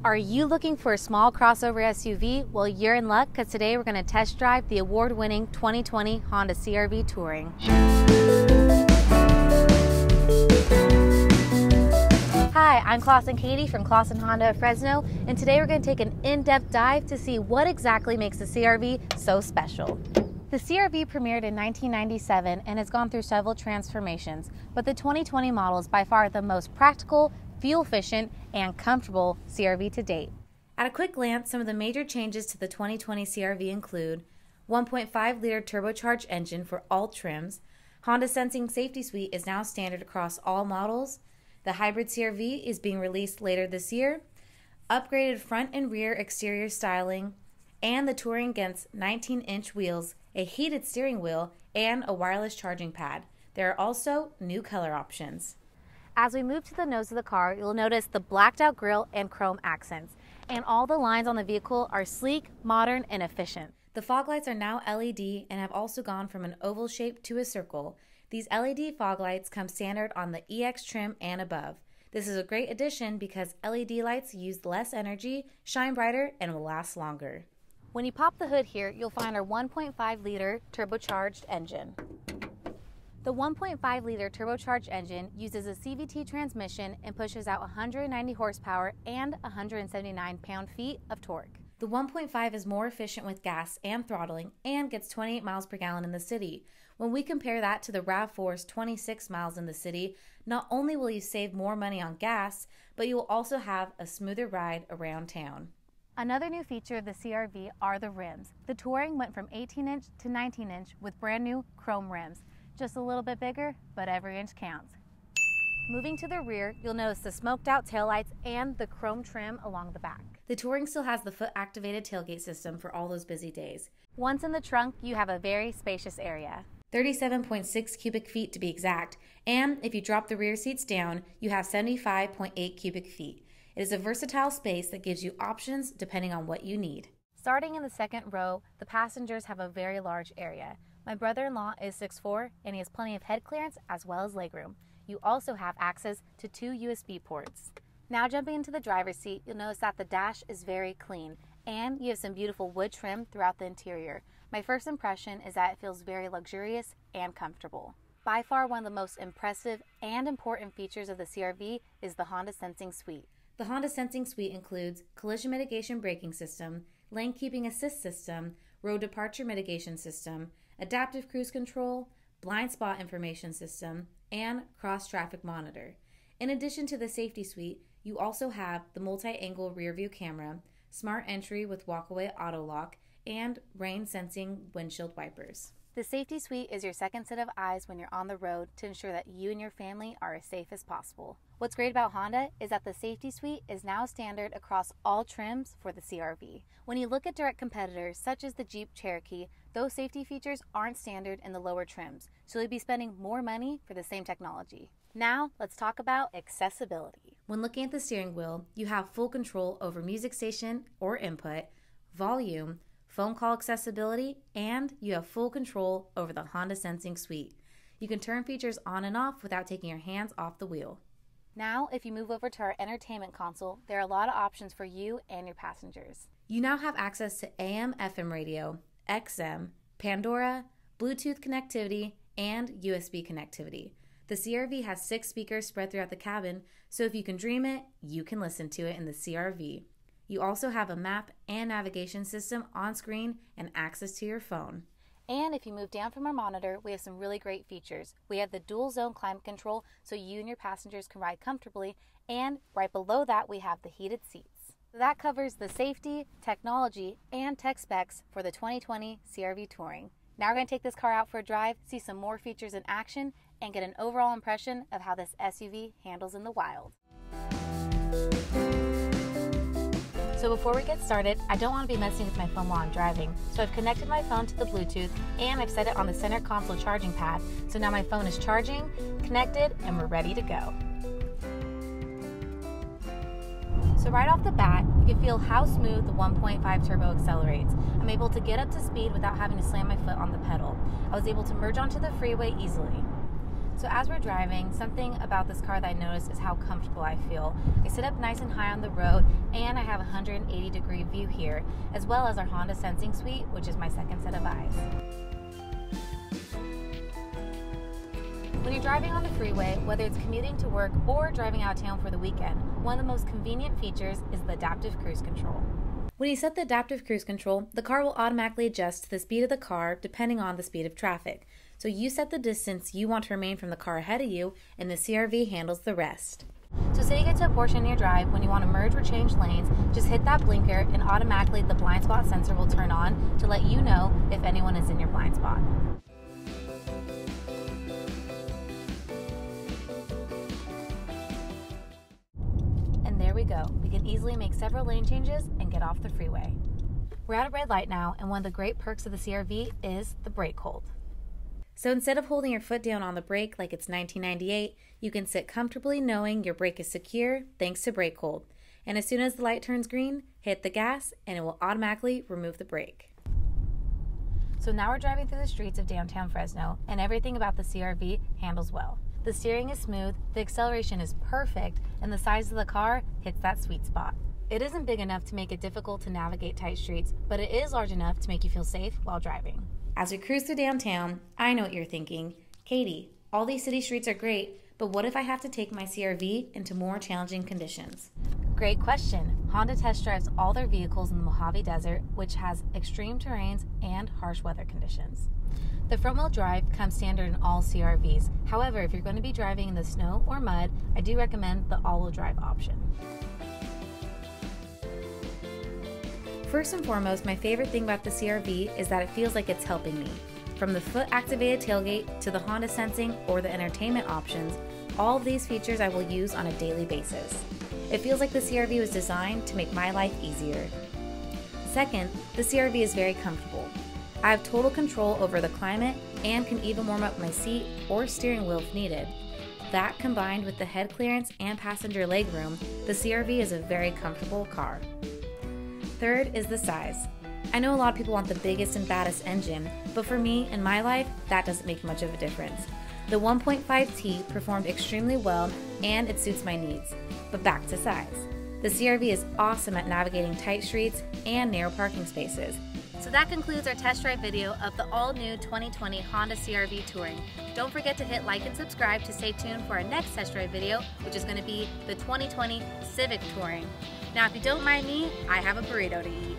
Are you looking for a small crossover SUV? Well, you're in luck because today we're going to test drive the award-winning 2020 Honda CR-V Touring. Hi, I'm Clawson Katie from Clawson Honda of Fresno, and today we're going to take an in-depth dive to see what exactly makes the CR-V so special. The CR-V premiered in 1997 and has gone through several transformations, but the 2020 model is by far the most practical, fuel-efficient, and comfortable CR-V to date. At a quick glance, some of the major changes to the 2020 CR-V include 1.5-liter turbocharged engine for all trims. Honda Sensing Safety Suite is now standard across all models. The hybrid CR-V is being released later this year. Upgraded front and rear exterior styling, and the Touring gets 19-inch wheels, a heated steering wheel, and a wireless charging pad. There are also new color options. As we move to the nose of the car, you'll notice the blacked out grille and chrome accents, and all the lines on the vehicle are sleek, modern, and efficient. The fog lights are now LED and have also gone from an oval shape to a circle. These LED fog lights come standard on the EX trim and above. This is a great addition because LED lights use less energy, shine brighter, and will last longer. When you pop the hood here, you'll find our 1.5-liter turbocharged engine. The 1.5-liter turbocharged engine uses a CVT transmission and pushes out 190 horsepower and 179 pound-feet of torque. The 1.5 is more efficient with gas and throttling and gets 28 miles per gallon in the city. When we compare that to the RAV4's 26 miles in the city, not only will you save more money on gas, but you will also have a smoother ride around town. Another new feature of the CR-V are the rims. The Touring went from 18-inch to 19-inch with brand new chrome rims. Just a little bit bigger, but every inch counts. Moving to the rear, you'll notice the smoked out taillights and the chrome trim along the back. The Touring still has the foot-activated tailgate system for all those busy days. Once in the trunk, you have a very spacious area. 37.6 cubic feet to be exact, and if you drop the rear seats down, you have 75.8 cubic feet. It is a versatile space that gives you options depending on what you need. Starting in the second row, the passengers have a very large area. My brother-in-law is 6'4", and he has plenty of head clearance as well as legroom. You also have access to 2 USB ports. Now jumping into the driver's seat, you'll notice that the dash is very clean, and you have some beautiful wood trim throughout the interior. My first impression is that it feels very luxurious and comfortable. By far one of the most impressive and important features of the CR-V is the Honda Sensing Suite. The Honda Sensing Suite includes collision mitigation braking system, lane keeping assist system, road departure mitigation system, adaptive cruise control, blind spot information system, and cross-traffic monitor. In addition to the safety suite, you also have the multi-angle rear view camera, smart entry with walkaway auto lock, and rain-sensing windshield wipers. The safety suite is your second set of eyes when you're on the road to ensure that you and your family are as safe as possible. What's great about Honda is that the safety suite is now standard across all trims for the CR-V. When you look at direct competitors such as the Jeep Cherokee, those safety features aren't standard in the lower trims, so you'll be spending more money for the same technology. Now, let's talk about accessibility. When looking at the steering wheel, you have full control over music station or input, volume, phone call accessibility, and you have full control over the Honda Sensing Suite. You can turn features on and off without taking your hands off the wheel. Now, if you move over to our entertainment console, there are a lot of options for you and your passengers. You now have access to AM/FM radio, XM, Pandora, Bluetooth connectivity, and USB connectivity. The CR-V has 6 speakers spread throughout the cabin, so if you can dream it, you can listen to it in the CR-V. You also have a map and navigation system on screen and access to your phone. And if you move down from our monitor, we have some really great features. We have the dual zone climate control so you and your passengers can ride comfortably, and right below that we have the heated seats. That covers the safety, technology, and tech specs for the 2020 CR-V Touring. Now we're going to take this car out for a drive, see some more features in action, and get an overall impression of how this SUV handles in the wild. So before we get started, I don't want to be messing with my phone while I'm driving, so I've connected my phone to the Bluetooth and I've set it on the center console charging pad, so now my phone is charging, connected, and we're ready to go. So right off the bat, you can feel how smooth the 1.5 turbo accelerates. I'm able to get up to speed without having to slam my foot on the pedal. I was able to merge onto the freeway easily. So as we're driving, something about this car that I noticed is how comfortable I feel. I sit up nice and high on the road, and I have a 180-degree view here, as well as our Honda Sensing Suite, which is my second set of eyes. When you're driving on the freeway, whether it's commuting to work or driving out of town for the weekend, one of the most convenient features is the adaptive cruise control. When you set the adaptive cruise control, the car will automatically adjust to the speed of the car depending on the speed of traffic. So you set the distance you want to remain from the car ahead of you, and the CRV handles the rest. So say you get to a portion in your drive when you want to merge or change lanes, just hit that blinker and automatically the blind spot sensor will turn on to let you know if anyone is in your blind spot. And there we go. We can easily make several lane changes and get off the freeway. We're at a red light now, and one of the great perks of the CRV is the brake hold. So instead of holding your foot down on the brake like it's 1998, you can sit comfortably knowing your brake is secure thanks to brake hold. And as soon as the light turns green, hit the gas and it will automatically remove the brake. So now we're driving through the streets of downtown Fresno, and everything about the CRV handles well. The steering is smooth, the acceleration is perfect, and the size of the car hits that sweet spot. It isn't big enough to make it difficult to navigate tight streets, but it is large enough to make you feel safe while driving. As we cruise through downtown, I know what you're thinking. Katie, all these city streets are great, but what if I have to take my CRV into more challenging conditions? Great question. Honda test drives all their vehicles in the Mojave Desert, which has extreme terrains and harsh weather conditions. The front-wheel drive comes standard in all CRVs. However, if you're going to be driving in the snow or mud, I do recommend the all-wheel drive option. First and foremost, my favorite thing about the CRV is that it feels like it's helping me. From the foot-activated tailgate to the Honda Sensing or the entertainment options, all of these features I will use on a daily basis. It feels like the CRV was designed to make my life easier. Second, the CRV is very comfortable. I have total control over the climate and can even warm up my seat or steering wheel if needed. That combined with the head clearance and passenger legroom, the CRV is a very comfortable car. Third is the size. I know a lot of people want the biggest and baddest engine, but for me, in my life, that doesn't make much of a difference. The 1.5T performed extremely well and it suits my needs. But back to size. The CRV is awesome at navigating tight streets and narrow parking spaces. So that concludes our test drive video of the all-new 2020 Honda CRV Touring. Don't forget to hit like and subscribe to stay tuned for our next test drive video, which is going to be the 2020 Civic Touring. Now, if you don't mind me, I have a burrito to eat.